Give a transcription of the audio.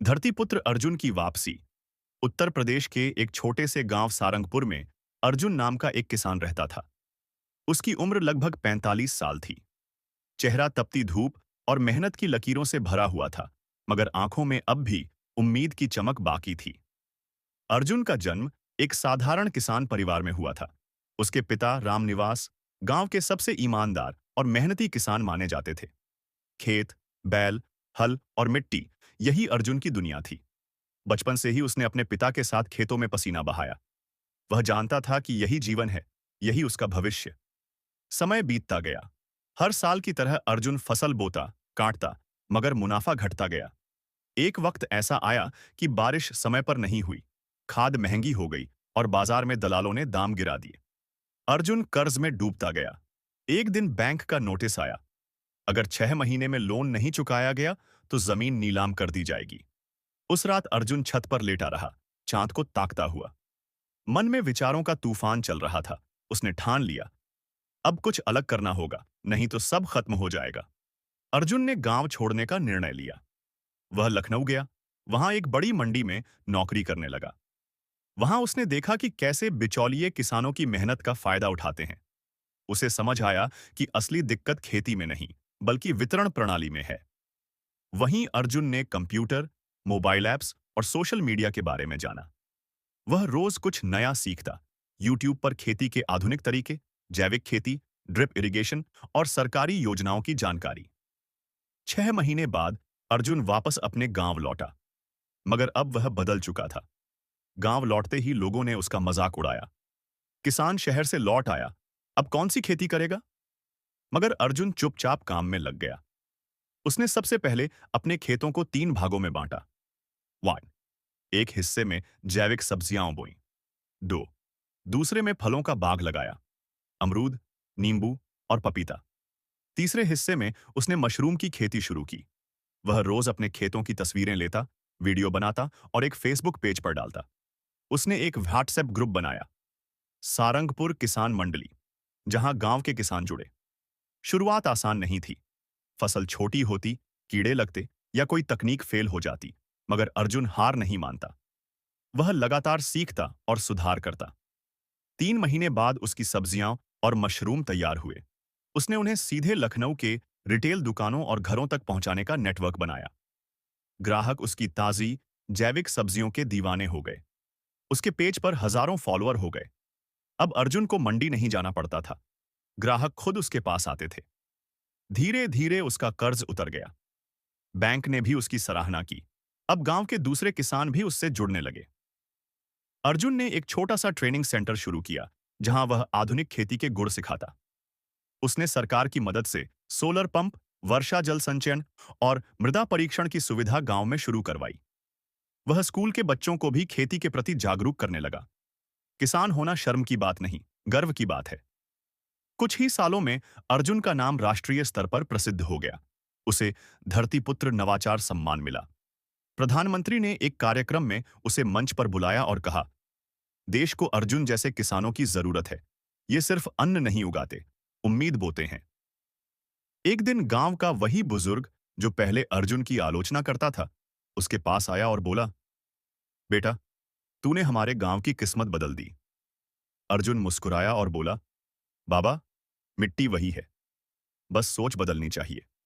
धरतीपुत्र अर्जुन की वापसी। उत्तर प्रदेश के एक छोटे से गांव सारंगपुर में अर्जुन नाम का एक किसान रहता था। उसकी उम्र लगभग 45 साल थी। चेहरा तपती धूप और मेहनत की लकीरों से भरा हुआ था, मगर आंखों में अब भी उम्मीद की चमक बाकी थी। अर्जुन का जन्म एक साधारण किसान परिवार में हुआ था। उसके पिता रामनिवास गांव के सबसे ईमानदार और मेहनती किसान माने जाते थे। खेत, बैल, हल और मिट्टी, यही अर्जुन की दुनिया थी। बचपन से ही उसने अपने पिता के साथ खेतों में पसीना बहाया। वह जानता था कि यही जीवन है, यही उसका भविष्य। समय बीतता गया। हर साल की तरह अर्जुन फसल बोता, काटता, मगर मुनाफा घटता गया। एक वक्त ऐसा आया कि बारिश समय पर नहीं हुई, खाद महंगी हो गई और बाजार में दलालों ने दाम गिरा दिए। अर्जुन कर्ज में डूबता गया। एक दिन बैंक का नोटिस आया, अगर 6 महीने में लोन नहीं चुकाया गया तो जमीन नीलाम कर दी जाएगी। उस रात अर्जुन छत पर लेटा रहा, चांद को ताकता हुआ। मन में विचारों का तूफान चल रहा था। उसने ठान लिया, अब कुछ अलग करना होगा, नहीं तो सब खत्म हो जाएगा। अर्जुन ने गांव छोड़ने का निर्णय लिया। वह लखनऊ गया। वहां एक बड़ी मंडी में नौकरी करने लगा। वहां उसने देखा कि कैसे बिचौलिए किसानों की मेहनत का फायदा उठाते हैं। उसे समझ आया कि असली दिक्कत खेती में नहीं, बल्कि वितरण प्रणाली में है। वहीं अर्जुन ने कंप्यूटर, मोबाइल ऐप्स और सोशल मीडिया के बारे में जाना। वह रोज कुछ नया सीखता। यूट्यूब पर खेती के आधुनिक तरीके, जैविक खेती, ड्रिप इरिगेशन और सरकारी योजनाओं की जानकारी। 6 महीने बाद अर्जुन वापस अपने गांव लौटा, मगर अब वह बदल चुका था। गांव लौटते ही लोगों ने उसका मजाक उड़ाया। किसान शहर से लौट आया, अब कौन सी खेती करेगा? मगर अर्जुन चुपचाप काम में लग गया। उसने सबसे पहले अपने खेतों को 3 भागों में बांटा। 1. एक हिस्से में जैविक सब्जियां बोईं। 2. दूसरे में फलों का बाग लगाया, अमरूद, नींबू और पपीता। तीसरे हिस्से में उसने मशरूम की खेती शुरू की। वह रोज अपने खेतों की तस्वीरें लेता, वीडियो बनाता और एक फेसबुक पेज पर डालता। उसने एक व्हाट्सएप ग्रुप बनाया, सारंगपुर किसान मंडली, जहां गांव के किसान जुड़े। शुरुआत आसान नहीं थी। फसल छोटी होती, कीड़े लगते या कोई तकनीक फेल हो जाती, मगर अर्जुन हार नहीं मानता। वह लगातार सीखता और सुधार करता। 3 महीने बाद उसकी सब्जियां और मशरूम तैयार हुए। उसने उन्हें सीधे लखनऊ के रिटेल दुकानों और घरों तक पहुंचाने का नेटवर्क बनाया। ग्राहक उसकी ताजी, जैविक सब्जियों के दीवाने हो गए। उसके पेज पर हजारों फॉलोअर हो गए। अब अर्जुन को मंडी नहीं जाना पड़ता था। ग्राहक खुद उसके पास आते थे। धीरे धीरे उसका कर्ज उतर गया। बैंक ने भी उसकी सराहना की। अब गांव के दूसरे किसान भी उससे जुड़ने लगे। अर्जुन ने एक छोटा सा ट्रेनिंग सेंटर शुरू किया, जहां वह आधुनिक खेती के गुण सिखाता। उसने सरकार की मदद से सोलर पंप, वर्षा जल संचयन और मृदा परीक्षण की सुविधा गांव में शुरू करवाई। वह स्कूल के बच्चों को भी खेती के प्रति जागरूक करने लगा। किसान होना शर्म की बात नहीं, गर्व की बात है। कुछ ही सालों में अर्जुन का नाम राष्ट्रीय स्तर पर प्रसिद्ध हो गया। उसे धरतीपुत्र नवाचार सम्मान मिला। प्रधानमंत्री ने एक कार्यक्रम में उसे मंच पर बुलाया और कहा, देश को अर्जुन जैसे किसानों की जरूरत है। ये सिर्फ अन्न नहीं उगाते, उम्मीद बोते हैं। एक दिन गांव का वही बुजुर्ग जो पहले अर्जुन की आलोचना करता था, उसके पास आया और बोला, बेटा, तूने हमारे गांव की किस्मत बदल दी। अर्जुन मुस्कुराया और बोला, बाबा, मिट्टी वही है, बस सोच बदलनी चाहिए।